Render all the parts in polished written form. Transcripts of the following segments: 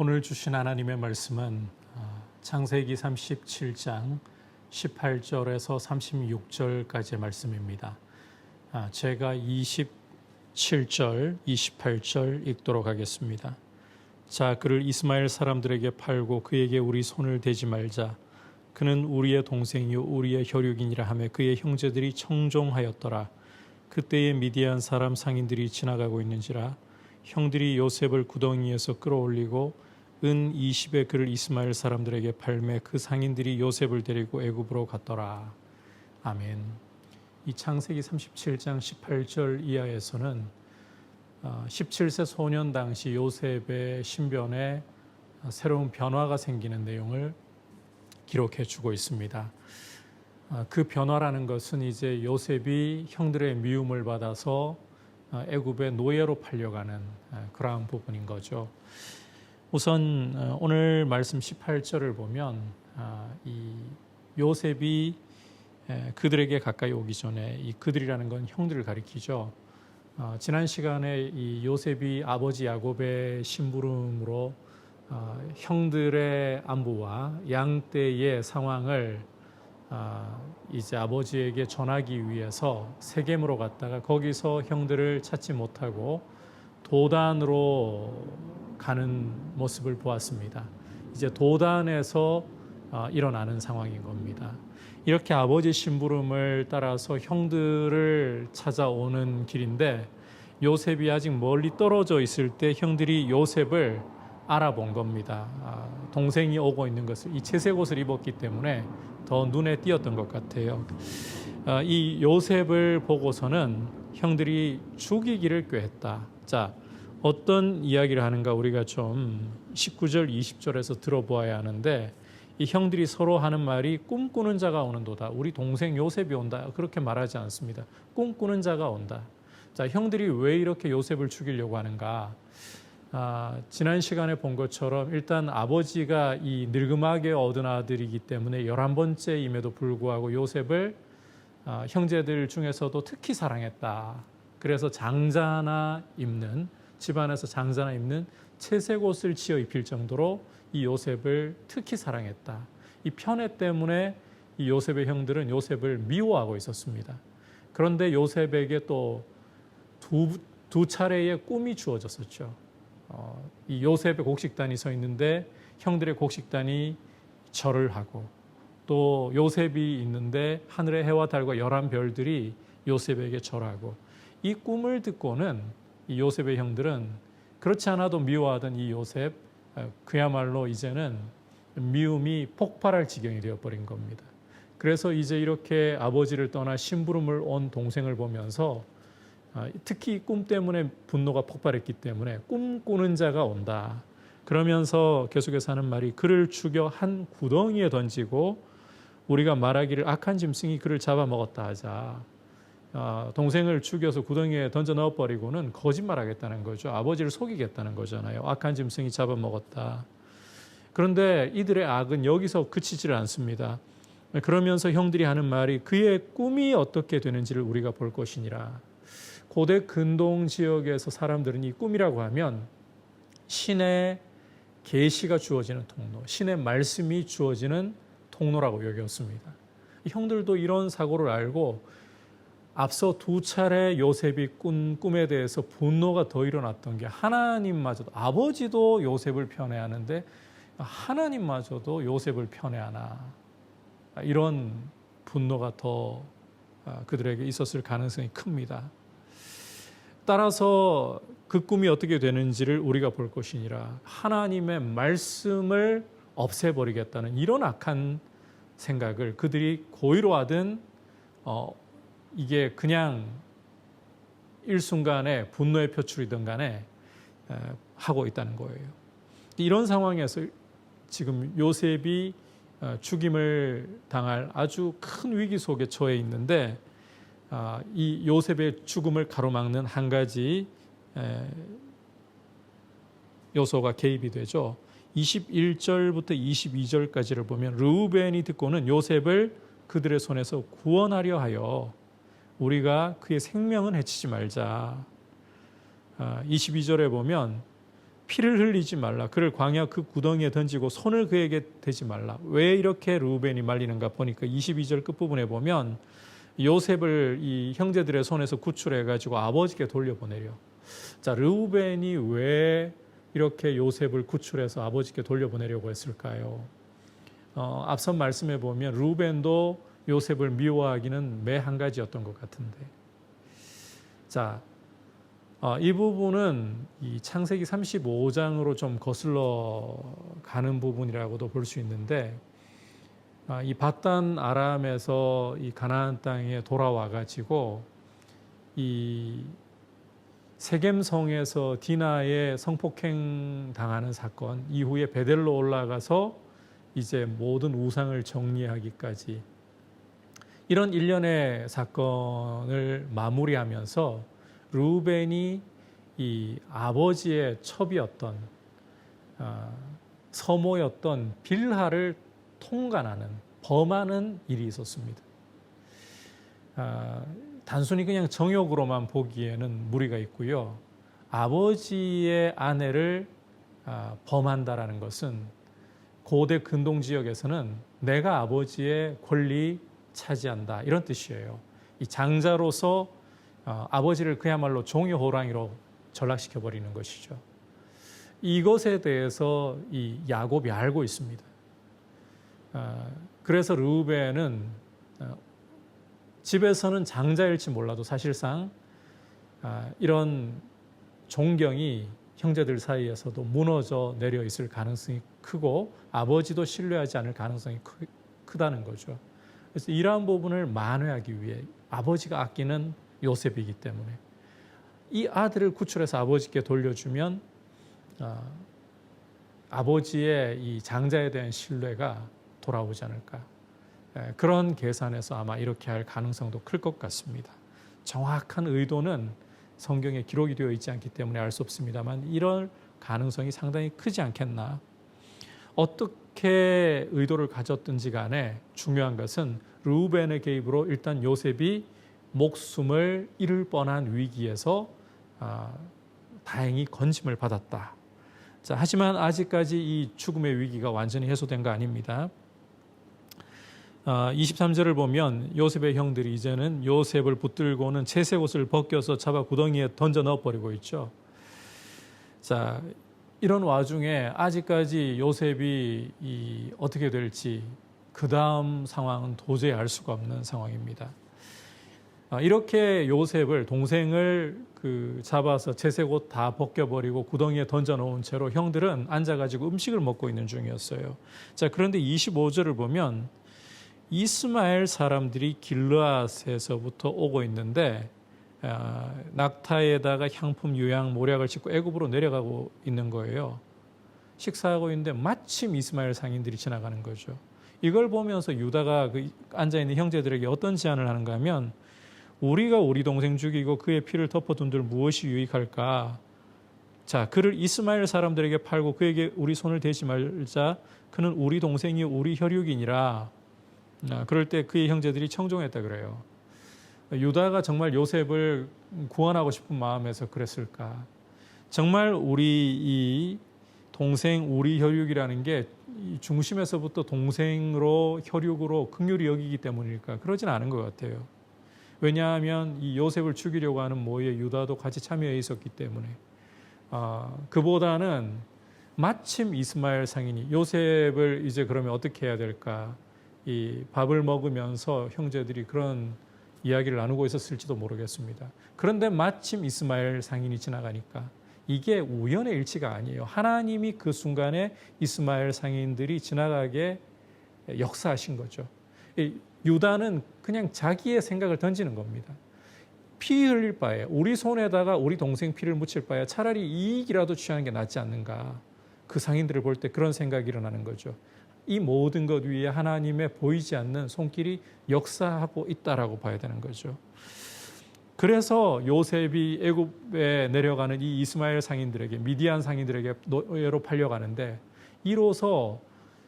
오늘 주신 하나님의 말씀은 창세기 37장 18절에서 36절까지의 말씀입니다. 제가 27절, 28절 읽도록 하겠습니다. 자, 그를 이스마엘 사람들에게 팔고 그에게 우리 손을 대지 말자. 그는 우리의 동생이요 우리의 혈육이니라 하며 그의 형제들이 청종하였더라. 그때에 미디안 사람 상인들이 지나가고 있는지라 형들이 요셉을 구덩이에서 끌어올리고 은 20에 그를 이스마엘 사람들에게 팔매 그 상인들이 요셉을 데리고 애굽으로 갔더라. 아멘. 이 창세기 37장 18절 이하에서는 17세 소년 당시 요셉의 신변에 새로운 변화가 생기는 내용을 기록해 주고 있습니다. 그 변화라는 것은 이제 요셉이 형들의 미움을 받아서 애굽의 노예로 팔려가는 그러한 부분인 거죠. 우선 오늘 말씀 18절을 보면 이 요셉이 그들에게 가까이 오기 전에 이 그들이라는 건 형들을 가리키죠. 지난 시간에 이 요셉이 아버지 야곱의 심부름으로 형들의 안부와 양떼의 상황을 이제 아버지에게 전하기 위해서 세겜으로 갔다가 거기서 형들을 찾지 못하고 도단으로 가는 모습을 보았습니다. 이제 도단에서 일어나는 상황인 겁니다. 이렇게 아버지 심부름을 따라서 형들을 찾아오는 길인데 요셉이 아직 멀리 떨어져 있을 때 형들이 요셉을 알아본 겁니다. 동생이 오고 있는 것을, 이 채색 옷을 입었기 때문에 더 눈에 띄었던 것 같아요. 이 요셉을 보고서는 형들이 죽이기를 꾀했다. 자, 어떤 이야기를 하는가 우리가 좀 19절, 20절에서 들어보아야 하는데 이 형들이 서로 하는 말이 꿈꾸는 자가 오는도다. 우리 동생 요셉이 온다. 그렇게 말하지 않습니다. 꿈꾸는 자가 온다. 자, 형들이 왜 이렇게 요셉을 죽이려고 하는가? 지난 시간에 본 것처럼 일단 아버지가 이 늙음하게 얻은 아들이기 때문에 11번째임에도 불구하고 요셉을 형제들 중에서도 특히 사랑했다. 그래서 장자나 입는 집안에서 장자나 입는 채색 옷을 지어 입힐 정도로 이 요셉을 특히 사랑했다. 이 편애 때문에 이 요셉의 형들은 요셉을 미워하고 있었습니다. 그런데 요셉에게 또 두 차례의 꿈이 주어졌었죠. 이 요셉의 곡식단이 서 있는데 형들의 곡식단이 절을 하고 또 요셉이 있는데 하늘의 해와 달과 11별들이 요셉에게 절하고 이 꿈을 듣고는 이 요셉의 형들은 그렇지 않아도 미워하던 이 요셉 그야말로 이제는 미움이 폭발할 지경이 되어버린 겁니다. 그래서 이제 이렇게 아버지를 떠나 심부름을 온 동생을 보면서 특히 꿈 때문에 분노가 폭발했기 때문에 꿈꾸는 자가 온다. 그러면서 계속해서 하는 말이 그를 죽여 한 구덩이에 던지고 우리가 말하기를 악한 짐승이 그를 잡아먹었다 하자. 동생을 죽여서 구덩이에 던져 넣어버리고는 거짓말하겠다는 거죠. 아버지를 속이겠다는 거잖아요. 악한 짐승이 잡아먹었다. 그런데 이들의 악은 여기서 그치지를 않습니다. 그러면서 형들이 하는 말이 그의 꿈이 어떻게 되는지를 우리가 볼 것이니라. 고대 근동 지역에서 사람들은 이 꿈이라고 하면 신의 계시가 주어지는 통로, 신의 말씀이 주어지는 통로라고 여겼습니다. 형들도 이런 사고를 알고 앞서 두 차례 요셉이 꾼 꿈에 대해서 분노가 더 일어났던 게 하나님마저도, 아버지도 요셉을 편애하는데 하나님마저도 요셉을 편애하나, 이런 분노가 더 그들에게 있었을 가능성이 큽니다. 따라서 그 꿈이 어떻게 되는지를 우리가 볼 것이니라. 하나님의 말씀을 없애버리겠다는 이런 악한 생각을 그들이 고의로 하든 이게 그냥 일순간에 분노의 표출이든 간에 하고 있다는 거예요. 이런 상황에서 지금 요셉이 죽임을 당할 아주 큰 위기 속에 처해 있는데 이 요셉의 죽음을 가로막는 한 가지 요소가 개입이 되죠. 21절부터 22절까지를 보면 르우벤이 듣고는 요셉을 그들의 손에서 구원하려 하여 우리가 그의 생명은 해치지 말자. 22절에 보면 피를 흘리지 말라. 그를 광야 그 구덩이에 던지고 손을 그에게 대지 말라. 왜 이렇게 르우벤이 말리는가 보니까 22절 끝부분에 보면 요셉을 이 형제들의 손에서 구출해 가지고 아버지께 돌려보내려. 자, 르우벤이 왜 이렇게 요셉을 구출해서 아버지께 돌려보내려고 했을까요? 앞선 말씀해 보면 르우벤도 요셉을 미워하기는 매 한 가지였던 것 같은데. 자, 이 부분은 이 창세기 35장으로 좀 거슬러 가는 부분이라고도 볼 수 있는데, 이 밧단 아람에서 이 가나안 땅에 돌아와 가지고 이 세겜성에서 디나의 성폭행 당하는 사건 이후에 베델로 올라가서 이제 모든 우상을 정리하기까지 이런 일련의 사건을 마무리하면서 르우벤이 이 아버지의 첩이었던 서모였던 빌하를 통간하는 범하는 일이 있었습니다. 단순히 그냥 정욕으로만 보기에는 무리가 있고요. 아버지의 아내를 범한다라는 것은 고대 근동 지역에서는 내가 아버지의 권리 차지한다 이런 뜻이에요. 이 장자로서 아버지를 그야말로 종의 호랑이로 전락시켜 버리는 것이죠. 이것에 대해서 이 야곱이 알고 있습니다. 그래서 르우벤은 집에서는 장자일지 몰라도 사실상 이런 존경이 형제들 사이에서도 무너져 내려 있을 가능성이 크고 아버지도 신뢰하지 않을 가능성이 크다는 거죠. 그래서 이러한 부분을 만회하기 위해 아버지가 아끼는 요셉이기 때문에 이 아들을 구출해서 아버지께 돌려주면 아버지의 이 장자에 대한 신뢰가 돌아오지 않을까. 그런 계산에서 아마 이렇게 할 가능성도 클 것 같습니다. 정확한 의도는 성경에 기록이 되어 있지 않기 때문에 알 수 없습니다만 이런 가능성이 상당히 크지 않겠나. 어떻게 의도를 가졌든지 간에 중요한 것은 르우벤의 개입으로 일단 요셉이 목숨을 잃을 뻔한 위기에서 다행히 건짐을 받았다. 자, 하지만 아직까지 이 죽음의 위기가 완전히 해소된 거 아닙니다. 23절을 보면 요셉의 형들이 이제는 요셉을 붙들고는 채색 옷을 벗겨서 잡아 구덩이에 던져 넣어버리고 있죠. 자, 이런 와중에 아직까지 요셉이 어떻게 될지 그 다음 상황은 도저히 알 수가 없는 상황입니다. 이렇게 요셉을 동생을 잡아서 채색 옷 다 벗겨버리고 구덩이에 던져 놓은 채로 형들은 앉아가지고 음식을 먹고 있는 중이었어요. 자, 그런데 25절을 보면 이스마엘 사람들이 길르앗에서부터 오고 있는데 낙타에다가 향품 유향 모략을 싣고 애굽으로 내려가고 있는 거예요. 식사하고 있는데 마침 이스마엘 상인들이 지나가는 거죠. 이걸 보면서 유다가 앉아있는 형제들에게 어떤 제안을 하는가 하면 우리가 우리 동생 죽이고 그의 피를 덮어둔들 무엇이 유익할까? 자, 그를 이스마엘 사람들에게 팔고 그에게 우리 손을 대지 말자. 그는 우리 동생이 우리 혈육이니라. 그럴 때 그의 형제들이 청종했다 그래요. 유다가 정말 요셉을 구원하고 싶은 마음에서 그랬을까? 정말 우리 이 동생 우리 혈육이라는 게 중심에서부터 동생으로 혈육으로 긍휼히 여기기 때문일까? 그러진 않은 것 같아요. 왜냐하면 이 요셉을 죽이려고 하는 모의에 유다도 같이 참여해 있었기 때문에 그보다는 마침 이스마엘 상인이 요셉을 이제 그러면 어떻게 해야 될까? 이 밥을 먹으면서 형제들이 그런 이야기를 나누고 있었을지도 모르겠습니다. 그런데 마침 이스마엘 상인이 지나가니까 이게 우연의 일치가 아니에요. 하나님이 그 순간에 이스마엘 상인들이 지나가게 역사하신 거죠. 유다는 그냥 자기의 생각을 던지는 겁니다. 피 흘릴 바에 우리 손에다가 우리 동생 피를 묻힐 바에 차라리 이익이라도 취하는 게 낫지 않는가. 그 상인들을 볼 때 그런 생각이 일어나는 거죠. 이 모든 것 위에 하나님의 보이지 않는 손길이 역사하고 있다라고 봐야 되는 거죠. 그래서 요셉이 애굽에 내려가는 이 이스마엘 상인들에게 미디안 상인들에게 노예로 팔려가는데 이로써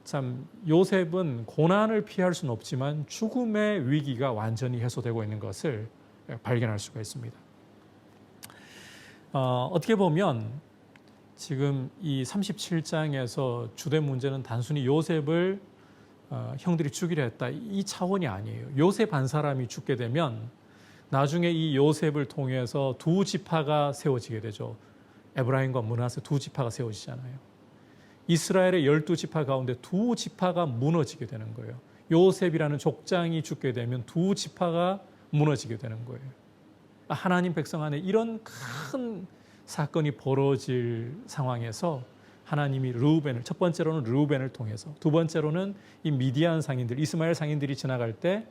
참 요셉은 고난을 피할 수는 없지만 죽음의 위기가 완전히 해소되고 있는 것을 발견할 수가 있습니다. 어떻게 보면 지금 이 37장에서 주된 문제는 단순히 요셉을 형들이 죽이려 했다 이 차원이 아니에요. 요셉 한 사람이 죽게 되면 나중에 이 요셉을 통해서 두 지파가 세워지게 되죠. 에브라임과 므낫세 두 지파가 세워지잖아요. 이스라엘의 12지파 가운데 두 지파가 무너지게 되는 거예요. 요셉이라는 족장이 죽게 되면 두 지파가 무너지게 되는 거예요. 하나님 백성 안에 이런 큰 사건이 벌어질 상황에서 하나님이 르우벤을, 첫 번째로는 르우벤을 통해서, 두 번째로는 이 미디안 상인들, 이스마엘 상인들이 지나갈 때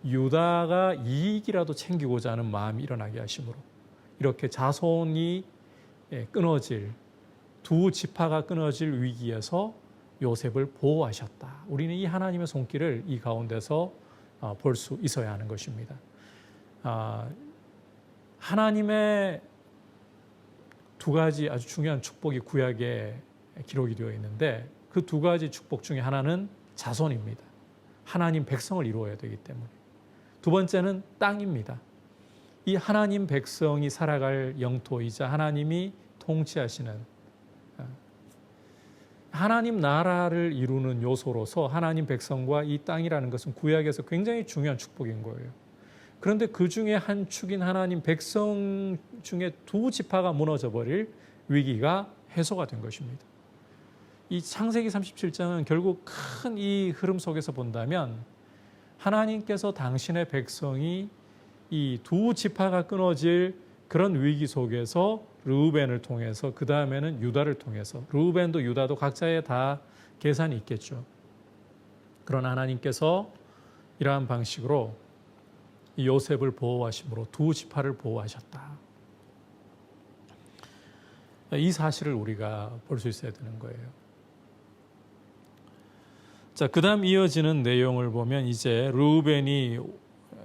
유다가 이익이라도 챙기고자 하는 마음이 일어나게 하심으로 이렇게 자손이 끊어질, 두 지파가 끊어질 위기에서 요셉을 보호하셨다. 우리는 이 하나님의 손길을 이 가운데서 볼 수 있어야 하는 것입니다. 하나님의 두 가지 아주 중요한 축복이 구약에 기록이 되어 있는데 그 두 가지 축복 중에 하나는 자손입니다. 하나님 백성을 이루어야 되기 때문에. 두 번째는 땅입니다. 이 하나님 백성이 살아갈 영토이자 하나님이 통치하시는 하나님 나라를 이루는 요소로서 하나님 백성과 이 땅이라는 것은 구약에서 굉장히 중요한 축복인 거예요. 그런데 그 중에 한 축인 하나님 백성 중에 두 지파가 무너져 버릴 위기가 해소가 된 것입니다. 이 창세기 37장은 결국 큰 이 흐름 속에서 본다면 하나님께서 당신의 백성이 이 두 지파가 끊어질 그런 위기 속에서 르우벤을 통해서 그 다음에는 유다를 통해서 르우벤도 유다도 각자의 다 계산이 있겠죠. 그러나 하나님께서 이러한 방식으로 이 요셉을 보호하심으로 두 지파를 보호하셨다. 이 사실을 우리가 볼 수 있어야 되는 거예요. 자, 그다음 이어지는 내용을 보면 이제 르우벤이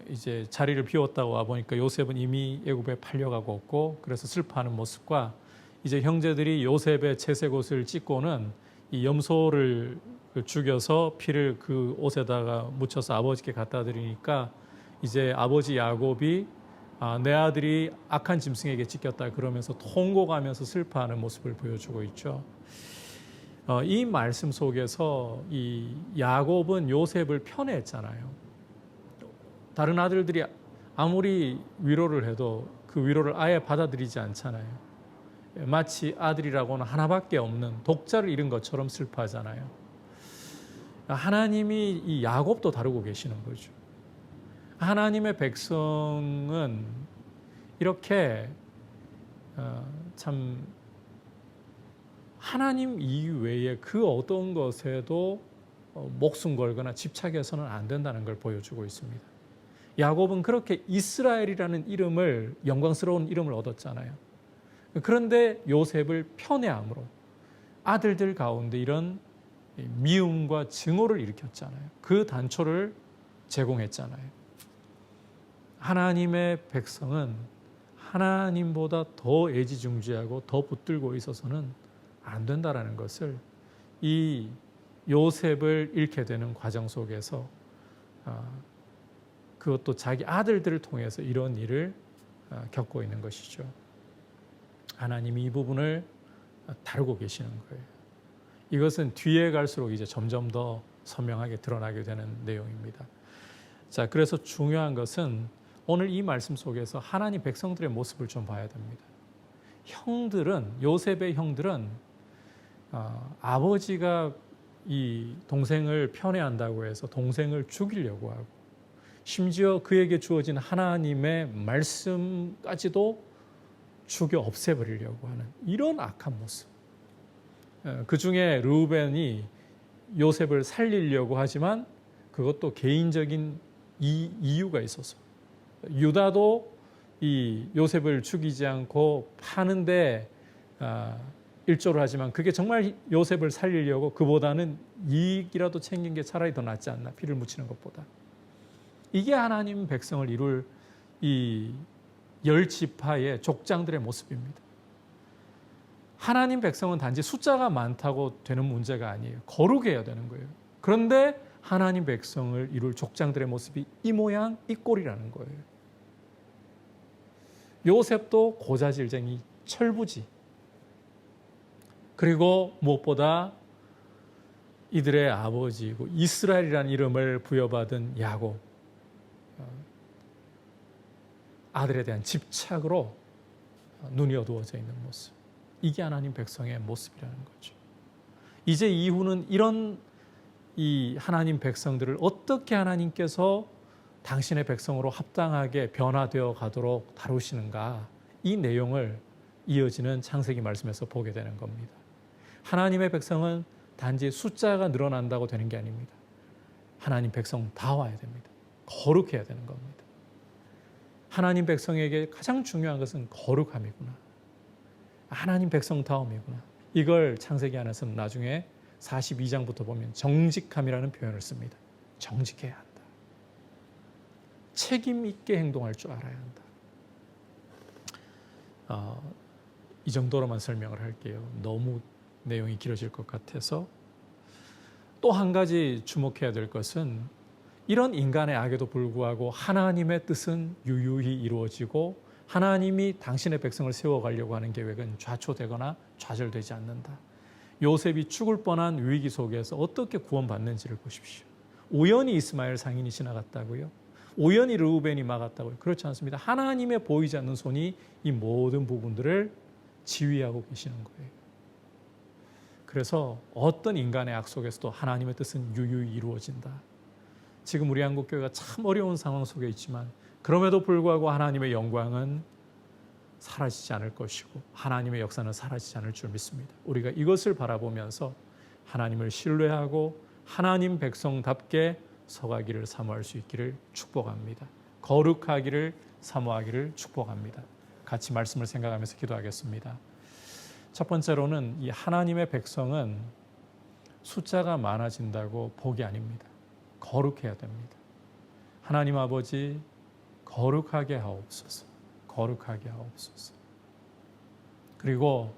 이제 자리를 비웠다고 와 보니까 요셉은 이미 애굽에 팔려가고 없고 그래서 슬퍼하는 모습과 이제 형제들이 요셉의 채색 옷을 찢고는 이 염소를 죽여서 피를 그 옷에다가 묻혀서 아버지께 갖다 드리니까 이제 아버지 야곱이 내 아들이 악한 짐승에게 찢겼다 그러면서 통곡하면서 슬퍼하는 모습을 보여주고 있죠. 이 말씀 속에서 이 야곱은 요셉을 편애했잖아요. 다른 아들들이 아무리 위로를 해도 그 위로를 아예 받아들이지 않잖아요. 마치 아들이라고는 하나밖에 없는 독자를 잃은 것처럼 슬퍼하잖아요. 하나님이 이 야곱도 다루고 계시는 거죠. 하나님의 백성은 이렇게 참 하나님 이외에 그 어떤 것에도 목숨 걸거나 집착해서는 안 된다는 걸 보여주고 있습니다. 야곱은 그렇게 이스라엘이라는 이름을, 영광스러운 이름을 얻었잖아요. 그런데 요셉을 편애함으로 아들들 가운데 이런 미움과 증오를 일으켰잖아요. 그 단초를 제공했잖아요. 하나님의 백성은 하나님보다 더 애지중지하고 더 붙들고 있어서는 안 된다라는 것을 이 요셉을 잃게 되는 과정 속에서 그것도 자기 아들들을 통해서 이런 일을 겪고 있는 것이죠. 하나님이 이 부분을 다루고 계시는 거예요. 이것은 뒤에 갈수록 이제 점점 더 선명하게 드러나게 되는 내용입니다. 자, 그래서 중요한 것은 오늘 이 말씀 속에서 하나님 백성들의 모습을 좀 봐야 됩니다. 형들은, 요셉의 형들은 아버지가 이 동생을 편애한다고 해서 동생을 죽이려고 하고 심지어 그에게 주어진 하나님의 말씀까지도 죽여 없애버리려고 하는 이런 악한 모습. 그 중에 르우벤이 요셉을 살리려고 하지만 그것도 개인적인 이유가 있어서 유다도 이 요셉을 죽이지 않고 파는데 일조를 하지만 그게 정말 요셉을 살리려고 그보다는 이익이라도 챙긴 게 차라리 더 낫지 않나, 피를 묻히는 것보다. 이게 하나님 백성을 이룰 이 10지파의 족장들의 모습입니다. 하나님 백성은 단지 숫자가 많다고 되는 문제가 아니에요. 거룩해야 되는 거예요. 그런데 하나님 백성을 이룰 족장들의 모습이 이 모양 이 꼴이라는 거예요. 요셉도 고자질쟁이, 철부지. 그리고 무엇보다 이들의 아버지이고 이스라엘이라는 이름을 부여받은 야곱, 아들에 대한 집착으로 눈이 어두워져 있는 모습. 이게 하나님 백성의 모습이라는 거죠. 이제 이후는 이런 이 하나님 백성들을 어떻게 하나님께서 당신의 백성으로 합당하게 변화되어 가도록 다루시는가, 이 내용을 이어지는 창세기 말씀에서 보게 되는 겁니다. 하나님의 백성은 단지 숫자가 늘어난다고 되는 게 아닙니다. 하나님 백성 다 와야 됩니다. 거룩해야 되는 겁니다. 하나님 백성에게 가장 중요한 것은 거룩함이구나. 하나님 백성다움이구나. 이걸 창세기 안에서는 나중에 42장부터 보면 정직함이라는 표현을 씁니다. 정직해야 한다. 책임 있게 행동할 줄 알아야 한다. 이 정도로만 설명을 할게요. 너무 내용이 길어질 것 같아서. 또 한 가지 주목해야 될 것은 이런 인간의 악에도 불구하고 하나님의 뜻은 유유히 이루어지고 하나님이 당신의 백성을 세워가려고 하는 계획은 좌초되거나 좌절되지 않는다. 요셉이 죽을 뻔한 위기 속에서 어떻게 구원받는지를 보십시오. 우연히 이스마엘 상인이 지나갔다고요? 우연히 르우벤이 막았다고요? 그렇지 않습니다. 하나님의 보이지 않는 손이 이 모든 부분들을 지휘하고 계시는 거예요. 그래서 어떤 인간의 악 속에서도 하나님의 뜻은 유유히 이루어진다. 지금 우리 한국교회가 참 어려운 상황 속에 있지만 그럼에도 불구하고 하나님의 영광은 사라지지 않을 것이고 하나님의 역사는 사라지지 않을 줄 믿습니다. 우리가 이것을 바라보면서 하나님을 신뢰하고 하나님 백성답게 서가기를 사모할 수 있기를 축복합니다. 거룩하기를 사모하기를 축복합니다. 같이 말씀을 생각하면서 기도하겠습니다. 첫 번째로는 이 하나님의 백성은 숫자가 많아진다고 복이 아닙니다. 거룩해야 됩니다. 하나님 아버지, 거룩하게 하옵소서. 거룩하게 하옵소서. 그리고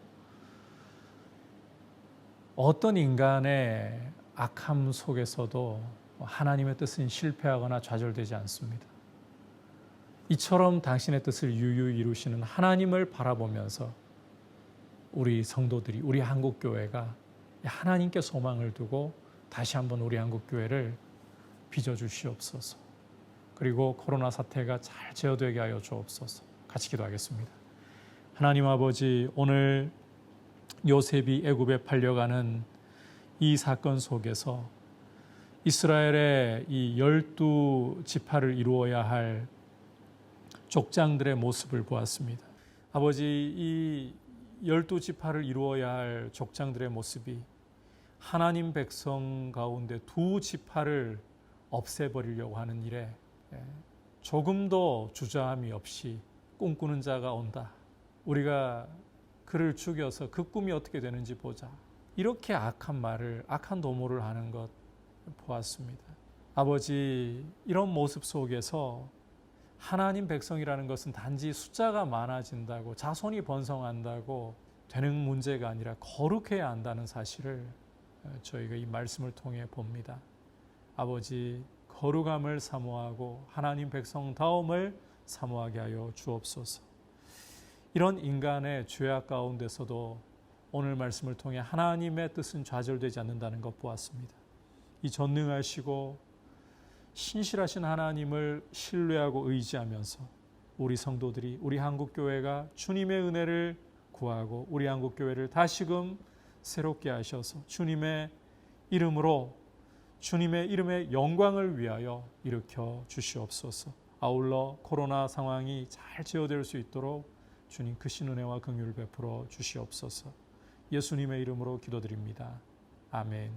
어떤 인간의 악함 속에서도 하나님의 뜻은 실패하거나 좌절되지 않습니다. 이처럼 당신의 뜻을 유유히 이루시는 하나님을 바라보면서 우리 성도들이, 우리 한국교회가 하나님께 소망을 두고 다시 한번 우리 한국교회를 빚어주시옵소서. 그리고 코로나 사태가 잘 제어되게 하여 주옵소서. 같이 기도하겠습니다. 하나님 아버지, 오늘 요셉이 애굽에 팔려가는 이 사건 속에서 이스라엘의 이 12지파를 이루어야 할 족장들의 모습을 보았습니다. 아버지, 이 12지파를 이루어야 할 족장들의 모습이 하나님 백성 가운데 2지파를 없애버리려고 하는 일에 조금도 주저함이 없이 꿈꾸는 자가 온다. 우리가 그를 죽여서 그 꿈이 어떻게 되는지 보자. 이렇게 악한 말을, 악한 도모를 하는 것 보았습니다. 아버지, 이런 모습 속에서 하나님 백성이라는 것은 단지 숫자가 많아진다고, 자손이 번성한다고 되는 문제가 아니라 거룩해야 한다는 사실을 저희가 이 말씀을 통해 봅니다. 아버지, 거룩함을 사모하고 하나님 백성다움을 사모하게 하여 주옵소서. 이런 인간의 죄악 가운데서도 오늘 말씀을 통해 하나님의 뜻은 좌절되지 않는다는 것 보았습니다. 이 전능하시고 신실하신 하나님을 신뢰하고 의지하면서 우리 성도들이, 우리 한국교회가 주님의 은혜를 구하고 우리 한국교회를 다시금 새롭게 하셔서 주님의 이름으로, 주님의 이름의 영광을 위하여 일으켜 주시옵소서. 아울러 코로나 상황이 잘 제어될 수 있도록 주님 크신 은혜와 긍휼을 베풀어 주시옵소서. 예수님의 이름으로 기도드립니다. 아멘.